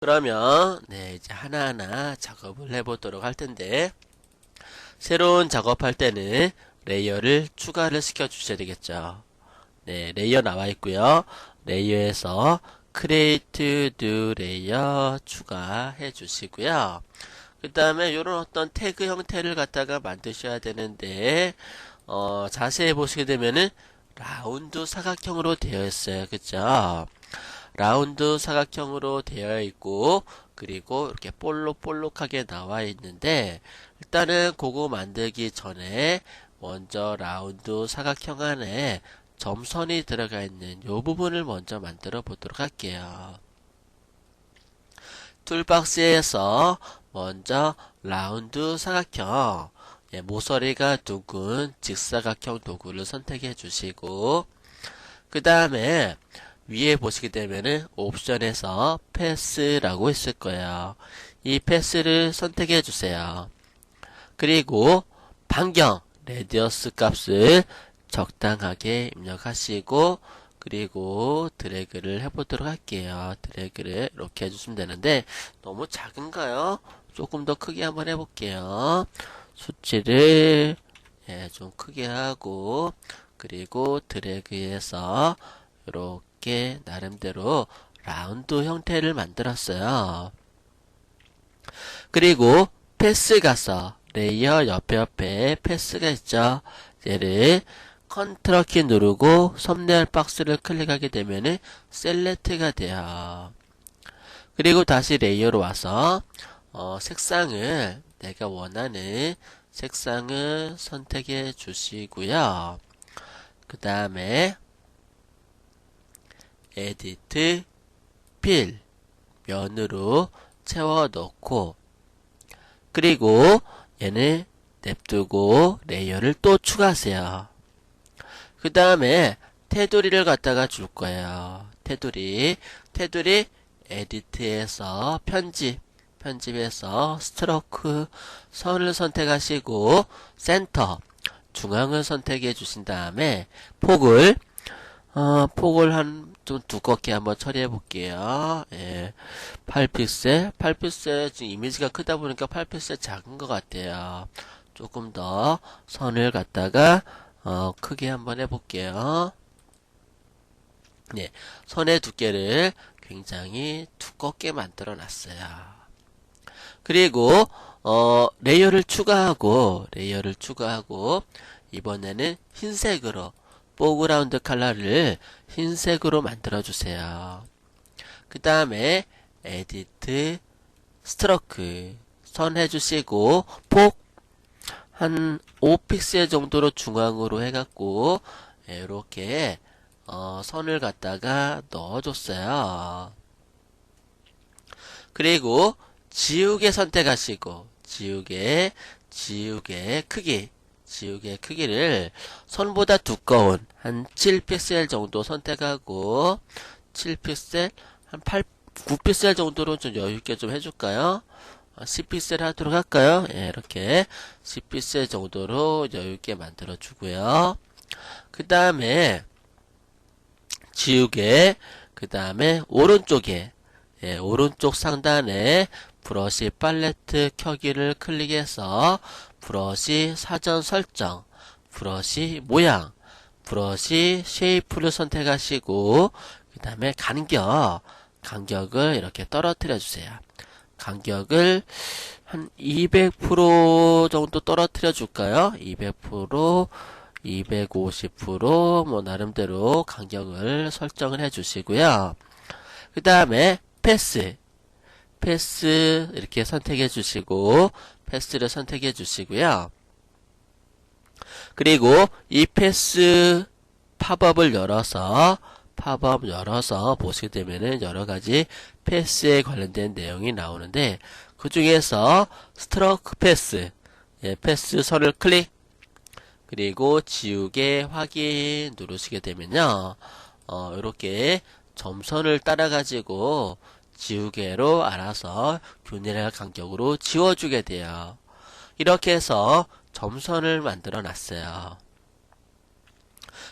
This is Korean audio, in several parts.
그러면 네, 이제 하나하나 작업을 해보도록 할 텐데, 새로운 작업할 때는 레이어를 추가를 시켜 주셔야 되겠죠. 네, 레이어 나와 있고요. 레이어에서 Create New Layer 추가해 주시고요. 그 다음에 이런 어떤 태그 형태를 갖다가 만드셔야 되는데, 자세히 보시게 되면은 라운드 사각형으로 되어 있어요. 그죠? 라운드 사각형으로 되어 있고, 그리고 이렇게 볼록볼록하게 나와 있는데, 일단은 그거 만들기 전에 먼저 라운드 사각형 안에 점선이 들어가 있는 이 부분을 먼저 만들어 보도록 할게요. 툴박스에서 먼저 라운드 사각형, 모서리가 둥근 직사각형 도구를 선택해 주시고, 그 다음에 위에 보시게 되면은 옵션에서 패스라고 있을 거예요. 이 패스를 선택해 주세요. 그리고 반경 레디어스 값을 적당하게 입력하시고, 그리고 드래그를 해보도록 할게요. 드래그를 이렇게 해주시면 되는데 너무 작은가요? 조금 더 크게 한번 해볼게요. 수치를 좀 크게 하고, 그리고 드래그해서 이렇게 나름대로 라운드 형태를 만들었어요. 그리고 패스 가서 레이어 옆에 패스가 있죠. 얘를 컨트롤 키 누르고 썸네일 박스를 클릭하게 되면은 셀렉트가 돼요. 그리고 다시 레이어로 와서 색상을 내가 원하는 색상을 선택해 주시고요. 그 다음에 에디트 필 면으로 채워 넣고, 그리고 얘는 냅두고 레이어를 또 추가하세요. 그 다음에 테두리를 갖다가 줄 거예요. 테두리 에디트에서 편집에서 스트로크 선을 선택하시고 센터 중앙을 선택해 주신 다음에 폭을 좀 두껍게 한번 처리해 볼게요. 8픽셀 지금 이미지가 크다 보니까 8픽셀 작은 것 같아요. 조금 더 선을 갖다가 크게 한번 해볼게요. 네, 선의 두께를 굉장히 두껍게 만들어 놨어요. 그리고 레이어를 추가하고 이번에는 흰색으로 포그라운드 컬러를 흰색으로 만들어 주세요. 그 다음에 에디트 스트로크 선 해주시고 폭 한 5픽셀 정도로 중앙으로 해갖고 이렇게 선을 갖다가 넣어줬어요. 그리고 지우개 선택하시고 지우개 크기를 선보다 두꺼운 한 7픽셀 정도 선택하고 7픽셀 한 9픽셀 정도로 좀 여유있게 좀 해줄까요? 10픽셀 하도록 할까요? 이렇게 10픽셀 정도로 여유있게 만들어 주고요. 그 다음에 지우개, 그 다음에 오른쪽에 오른쪽 상단에 브러쉬 팔레트 켜기를 클릭해서 브러쉬 사전 설정, 브러쉬 모양, 브러쉬 쉐이프를 선택하시고, 그 다음에 간격을 이렇게 떨어뜨려 주세요. 간격을 한 200% 정도 떨어뜨려 줄까요? 200%, 250%, 뭐, 나름대로 간격을 설정을 해 주시고요. 그 다음에 패스 이렇게 선택해 주시고, 패스를 선택해 주시고요. 그리고 이 패스 팝업을 열어서 보시게 되면은 여러가지 패스에 관련된 내용이 나오는데, 그 중에서 스트로크 패스, 패스 선을 클릭, 그리고 지우개 확인 누르시게 되면요, 이렇게 점선을 따라가지고 지우개로 알아서 균일한 간격으로 지워주게 돼요. 이렇게 해서 점선을 만들어 놨어요.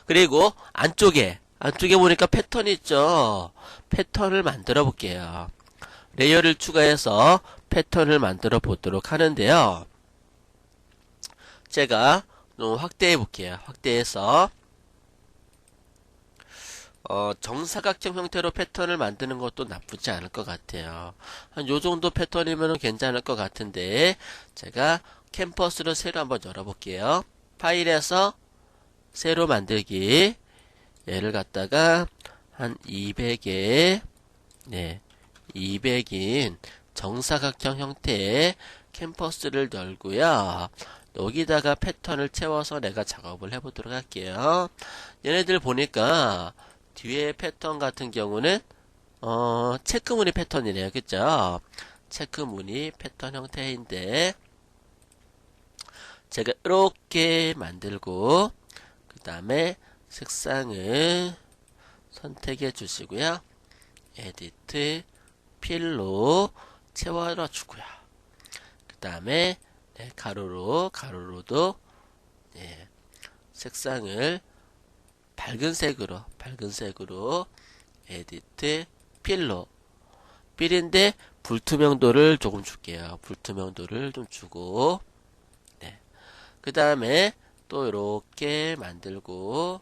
그리고 안쪽에 보니까 패턴이 있죠. 패턴을 만들어 볼게요. 레이어를 추가해서 패턴을 만들어 보도록 하는데요. 제가 좀 확대해 볼게요. 확대해서 정사각형 형태로 패턴을 만드는 것도 나쁘지 않을 것 같아요. 한 요 정도 패턴이면 괜찮을 것 같은데, 제가 캔버스를 새로 한번 열어볼게요. 파일에서 새로 만들기. 얘를 갖다가 한 200에, 네, 200인 정사각형 형태의 캔버스를 열고요. 여기다가 패턴을 채워서 내가 작업을 해보도록 할게요. 얘네들 보니까 뒤에 패턴 같은 경우는 체크무늬 패턴이네요. 그죠? 체크무늬 패턴 형태인데 제가 이렇게 만들고 그 다음에 색상을 선택해 주시고요. 에디트 필로 채워 주고요. 그 다음에 네, 가로로도 네, 색상을 밝은 색으로 에디트 필로 필인데 불투명도를 조금 줄게요. 불투명도를 좀 주고 네. 그 다음에 또 이렇게 만들고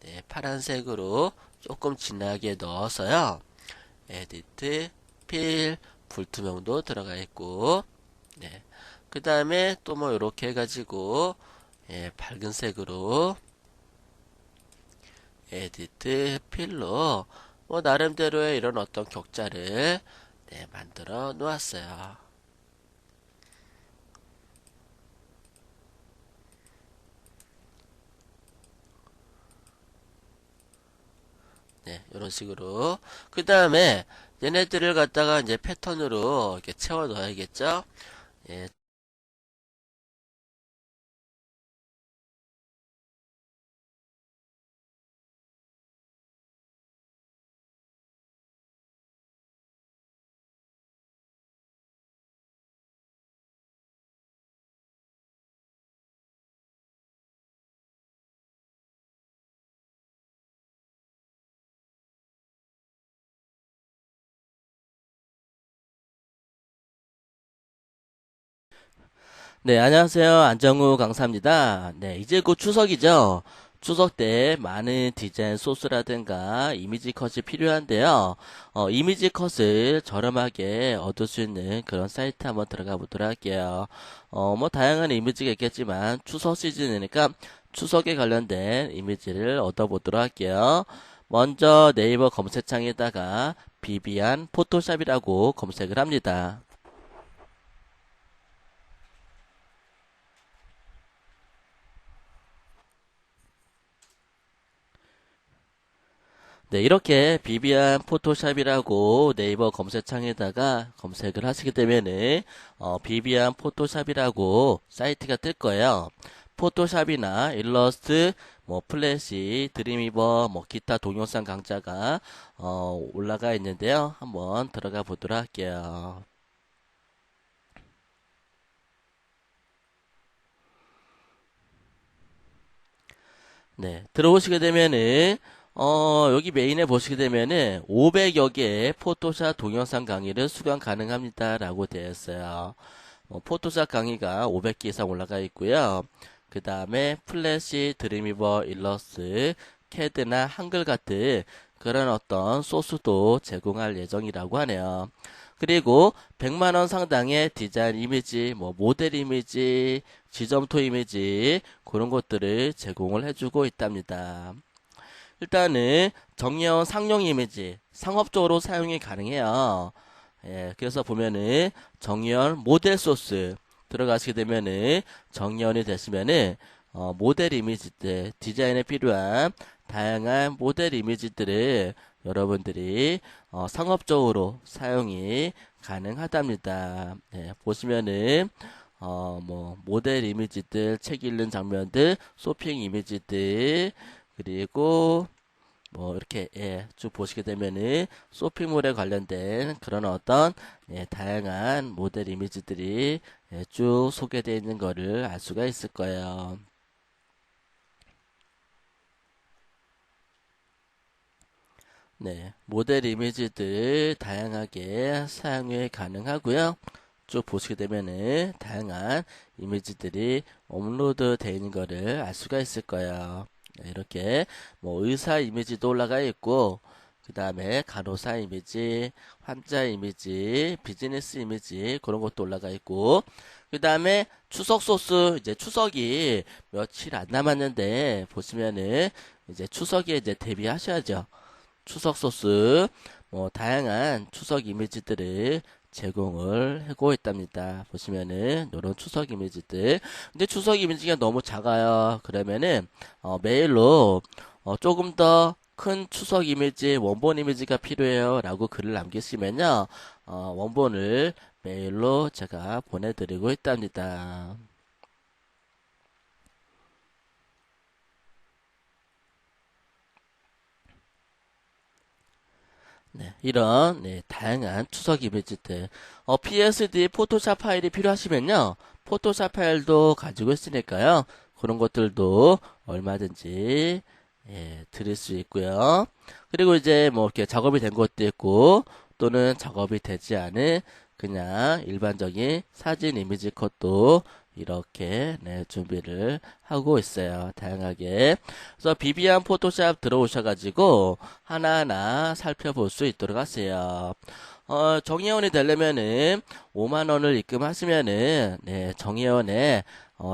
네, 파란색으로 조금 진하게 넣어서요. 에디트 필 불투명도 들어가 있고 네. 그 다음에 또 뭐 이렇게 해가지고 예, 밝은 색으로 에디트 필로 뭐 나름대로의 이런 어떤 격자를 네, 만들어 놓았어요. 네, 이런 식으로. 그 다음에 얘네들을 갖다가 이제 패턴으로 이렇게 채워 넣어야겠죠? 예, 네, 안녕하세요. 안정우 강사입니다. 네, 이제 곧 추석이죠. 추석 때 많은 디자인 소스라든가 이미지 컷이 필요한데요. 이미지 컷을 저렴하게 얻을 수 있는 그런 사이트 한번 들어가 보도록 할게요. 뭐 다양한 이미지가 있겠지만 추석 시즌이니까 추석에 관련된 이미지를 얻어보도록 할게요. 먼저 네이버 검색창에다가 비비안 포토샵이라고 검색을 합니다. 네, 이렇게 비비안 포토샵이라고 네이버 검색창에다가 검색을 하시게 되면은 비비안 포토샵이라고 사이트가 뜰 거예요. 포토샵이나 일러스트, 뭐 플래시, 드림위버, 뭐 기타 동영상 강좌가 올라가 있는데요. 한번 들어가 보도록 할게요. 네, 들어오시게 되면은 여기 메인에 보시게 되면은 500여 개의 포토샵 동영상 강의를 수강 가능합니다라고 되어 있어요. 포토샵 강의가 500개 이상 올라가 있고요. 그 다음에 플래시, 드림위버, 일러스트, 캐드나 한글 같은 그런 어떤 소스도 제공할 예정이라고 하네요. 그리고 100만 원 상당의 디자인 이미지, 뭐 모델 이미지, 지점토 이미지 그런 것들을 제공을 해주고 있답니다. 일단은 정형 상용 이미지 상업적으로 사용이 가능해요. 예, 그래서 보면은 정연 모델 소스 들어가시게 되면은 정연이 되시면은 모델 이미지들 디자인에 필요한 다양한 모델 이미지들을 여러분들이 상업적으로 사용이 가능하답니다. 예, 보시면은 뭐 모델 이미지들, 책 읽는 장면들, 쇼핑 이미지들 그리고 뭐 이렇게 예, 쭉 보시게 되면은 쇼핑몰에 관련된 그런 어떤 예, 다양한 모델 이미지들이 예, 쭉 소개되어 있는 거를 알 수가 있을 거예요. 네, 모델 이미지들 다양하게 사용이 가능하고요. 쭉 보시게 되면은 다양한 이미지들이 업로드 되어 있는 거를 알 수가 있을 거예요. 네, 이렇게 뭐 의사 이미지도 올라가 있고, 그 다음에 간호사 이미지, 환자 이미지, 비즈니스 이미지 그런 것도 올라가 있고, 그 다음에 추석 소스, 이제 추석이 며칠 안 남았는데 보시면은 이제 추석에 이제 대비하셔야죠. 추석 소스, 뭐 다양한 추석 이미지들을 제공을 하고 있답니다. 보시면은 이런 추석 이미지들. 근데 추석 이미지가 너무 작아요. 그러면은 메일로 조금 더 큰 추석 이미지, 원본 이미지가 필요해요. 라고 글을 남기시면요. 원본을 메일로 제가 보내드리고 있답니다. 네, 이런 다양한 추석 이미지들 PSD 포토샵 파일이 필요하시면요 포토샵 파일도 가지고 있으니까요 그런 것들도 얼마든지 드릴 수 있고요 그리고 이제 뭐 이렇게 작업이 된 것도 있고 또는 작업이 되지 않은 그냥 일반적인 사진 이미지 컷도 이렇게 준비를 하고 있어요. 다양하게. 그래서 비비안 포토샵 들어오셔가지고 하나하나 살펴볼 수 있도록 하세요. 정회원이 되려면은 5만 원을 입금하시면은 정회원에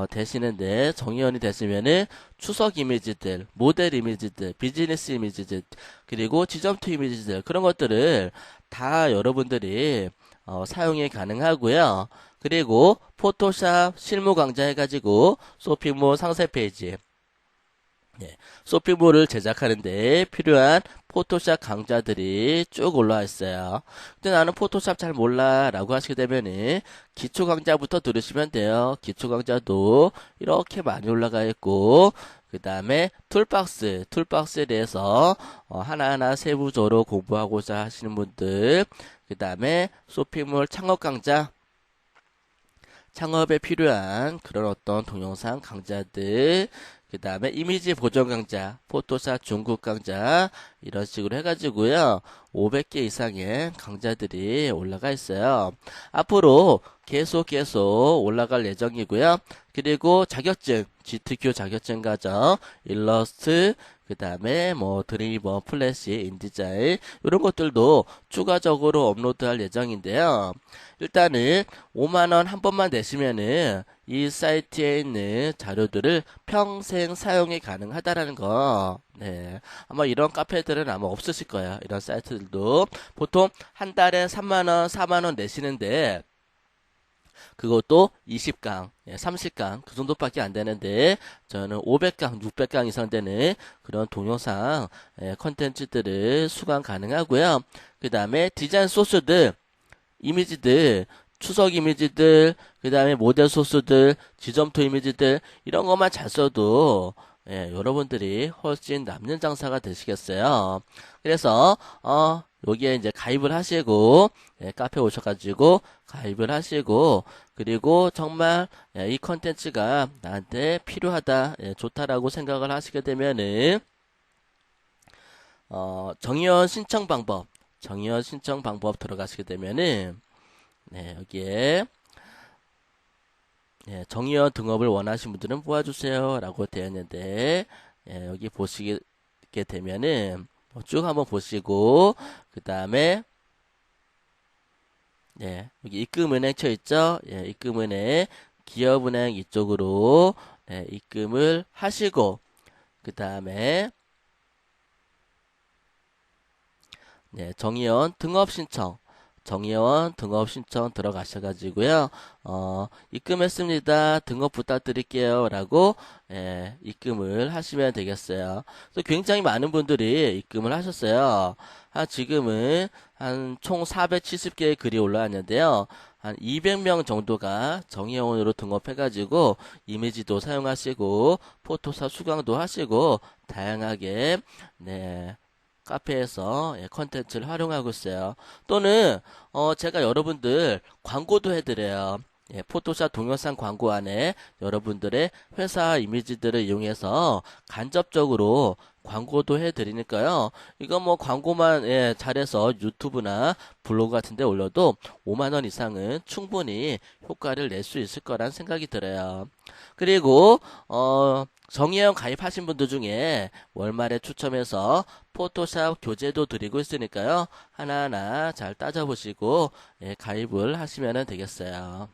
되시는데 정회원이 되시면은 추석 이미지들, 모델 이미지들, 비즈니스 이미지들, 그리고 지점투 이미지들 그런 것들을 다 여러분들이 사용이 가능하고요. 그리고 포토샵 실무 강좌 해가지고 쇼핑몰 상세 페이지 쇼핑몰을 제작하는데 필요한 포토샵 강좌들이 쭉 올라와 있어요. 근데 나는 포토샵 잘 몰라 라고 하시게 되면은 기초 강좌부터 들으시면 돼요. 기초 강좌도 이렇게 많이 올라가 있고 그 다음에 툴박스에 대해서 하나하나 세부적으로 공부하고자 하시는 분들 그 다음에 쇼핑몰 창업 강좌 창업에 필요한 그런 어떤 동영상 강좌들, 그 다음에 이미지 보정 강좌, 포토샵 중국 강좌, 이런 식으로 해가지고요. 500개 이상의 강좌들이 올라가 있어요. 앞으로 계속 올라갈 예정이고요. 그리고 자격증, GTQ 자격증 과정, 일러스트, 그 다음에 뭐 드리버, 플래시, 인디자인 이런 것들도 추가적으로 업로드할 예정인데요. 일단은 5만 원 한 번만 내시면은 이 사이트에 있는 자료들을 평생 사용이 가능하다라는 거. 네. 아마 이런 카페들은 아마 없으실 거예요. 이런 사이트들도 보통 한 달에 3만 원, 4만 원 내시는데 그것도 20강, 30강 그 정도밖에 안 되는데 저는 500강, 600강 이상 되는 그런 동영상 컨텐츠들을 수강 가능하고요. 그 다음에 디자인 소스들, 이미지들, 추석 이미지들, 그 다음에 모델 소스들, 지점토 이미지들 이런 것만 잘 써도 여러분들이 훨씬 남는 장사가 되시겠어요. 그래서 여기에 이제 가입을 하시고 카페 오셔가지고 가입을 하시고 그리고 정말 이 컨텐츠가 나한테 필요하다, 좋다라고 생각을 하시게 되면은 정의원 신청 방법 들어가시게 되면은 여기에 정의원 등업을 원하시는 분들은 뽑아주세요 라고 되어 있는데 여기 보시게 되면은 쭉 한번 보시고 그 다음에 여기 입금은행 쳐 있죠. 입금은행 기업은행 이쪽으로 입금을 하시고 그 다음에 정의원 등업 신청 들어가셔가지고요. 입금했습니다. 등업 부탁드릴게요. 라고, 입금을 하시면 되겠어요. 그래서 굉장히 많은 분들이 입금을 하셨어요. 지금은 한 총 470개의 글이 올라왔는데요. 한 200명 정도가 정의원으로 등업해가지고 이미지도 사용하시고 포토샵 수강도 하시고 다양하게 카페에서 컨텐츠를 활용하고 있어요. 또는 제가 여러분들 광고도 해드려요. 예, 포토샵 동영상 광고 안에 여러분들의 회사 이미지들을 이용해서 간접적으로 광고도 해드리니까요. 이거 뭐 광고만 예, 잘해서 유튜브나 블로그 같은 데 올려도 5만 원 이상은 충분히 효과를 낼 수 있을 거란 생각이 들어요. 그리고 정예형 가입하신 분들 중에 월말에 추첨해서 포토샵 교재도 드리고 있으니까요. 하나하나 잘 따져보시고 예, 가입을 하시면 되겠어요.